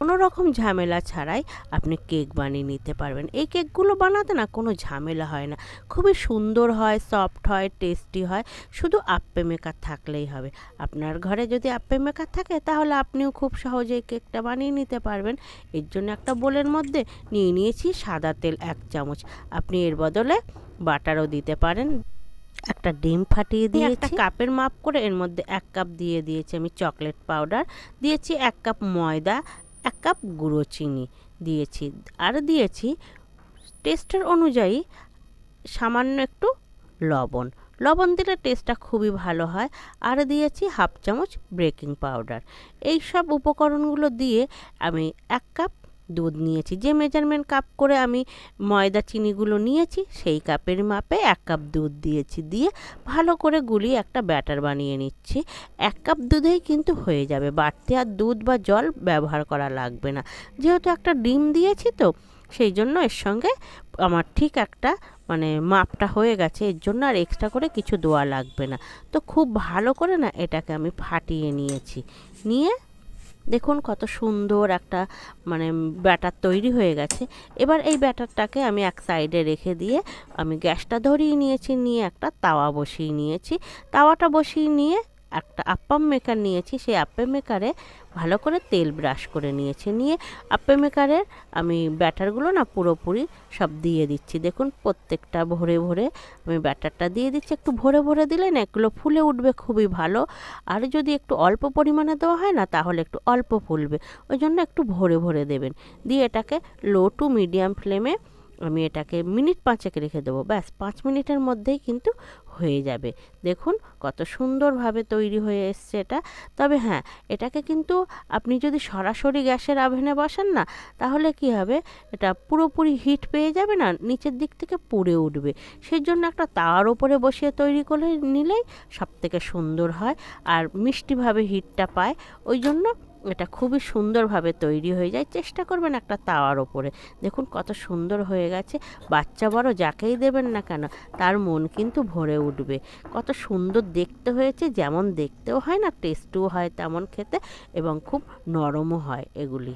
কোনো রকম ঝামেলা ছাড়াই আপনি কেক বানিয়ে নিতে পারবেন। এই কেকগুলো বানাতে না কোনো ঝামেলা হয় না, খুবই সুন্দর হয়, সফট হয়, টেস্টি হয়। শুধু আপ্পে মেকার থাকলেই হবে। আপনার ঘরে যদি আপ্পে মেকার থাকে তাহলে আপনিও খুব সহজেই কেকটা বানিয়ে নিতে পারবেন। এর জন্য একটা বোলের মধ্যে নিয়ে নিয়েছি সাদা তেল 1 চামচ। আপনি এর বদলে বাটারও দিতে পারেন। একটা ডিম ফাটিয়ে দিয়েছি। একটা কাপের মাপ করে এর মধ্যে 1 কাপ দিয়ে দিয়েছি আমি চকলেট পাউডার, দিয়েছি 1 কাপ ময়দা, 1 কাপ গুঁড়ো চিনি দিয়েছি, আর দিয়েছি টেস্টের অনুযায়ী সামান্য একটু লবণ। লবণ দিলে টেস্টটা খুবই ভালো হয়। আর দিয়েছি 1/2 চামচ বেকিং পাউডার। এই সব উপকরণগুলো দিয়ে আমি 1 কাপ দুধ নিয়েছি। যে মেজারমেন্ট কাপ করে আমি ময়দা চিনিগুলো নিয়েছি সেই কাপের মাপে 1 কাপ দুধ দিয়েছি। দিয়ে ভালো করে গুলিয়ে একটা ব্যাটার বানিয়ে নিচ্ছি। 1 কাপ দুধেই কিন্তু হয়ে যাবে, বাড়তি আর দুধ বা জল ব্যবহার করা লাগবে না। যেহেতু একটা ডিম দিয়েছি তো সেই জন্য এর সঙ্গে আমার ঠিক একটা মাপটা হয়ে গেছে। এর জন্য আর এক্সট্রা করে কিছু দেওয়া লাগবে না। তো খুব ভালো করে না এটাকে আমি ফাটিয়ে নিয়েছি। নিয়ে দেখুন কত সুন্দর একটা ব্যাটার তৈরি হয়ে গেছে। এবার এই ব্যাটারটাকে আমি এক সাইডে রেখে দিয়ে আমি গ্যাসটা ধরিয়ে নিয়েছি, নিয়ে একটা তাওয়া বসিয়ে নিয়েছি। তাওয়াটা বসিয়ে নিয়ে একটা আপ্পাম মেকার নিয়েছি, সেই আপ্পে মেকারে ভালো করে তেল ব্রাশ করে নিয়েছি। নিয়ে আপ্পে মেকারের আমি ব্যাটারগুলো না পুরোপুরি সব দিয়ে দিচ্ছি। দেখুন প্রত্যেকটা ভরে ভরে আমি ব্যাটারটা দিয়ে দিচ্ছি। একটু ভরে ভরে দিলে না এগুলো ফুলে উঠবে খুবই ভালো। আর যদি একটু অল্প পরিমাণে দেওয়া হয় না তাহলে একটু অল্প ফুলবে, ওই জন্য একটু ভরে ভরে দেবেন। দিয়ে এটাকে লো টু মিডিয়াম ফ্লেমে আমি এটাকে মিনিট 5 রেখে দেবো। ব্যাস 5 মিনিটের মধ্যেই কিন্তু হয়ে যাবে। দেখুন কত সুন্দরভাবে তৈরি হয়ে এসছে এটা। তবে হ্যাঁ, এটাকে কিন্তু আপনি যদি সরাসরি গ্যাসের ওভেনে বসান না তাহলে কি হবে, এটা পুরোপুরি হিট পেয়ে যাবে না, নিচের দিক থেকে পুড়ে উঠবে। সেই জন্য একটা তাওয়ার ওপরে বসিয়ে তৈরি করে নিলেই সব থেকে সুন্দর হয় আর মিষ্টিভাবে হিটটা পায়। ওই জন্য এটা খুবই সুন্দরভাবে তৈরি হয়ে যায়। চেষ্টা করবেন একটা তাওয়ার ওপরে। দেখুন কত সুন্দর হয়ে গেছে। বাচ্চা বড় যাকেই দেবেন না কেন তার মন কিন্তু ভরে উঠবে। কত সুন্দর দেখতে হয়েছে, যেমন দেখতেও হয় না টেস্টও হয় তেমন খেতে, এবং খুব নরমও হয় এগুলি।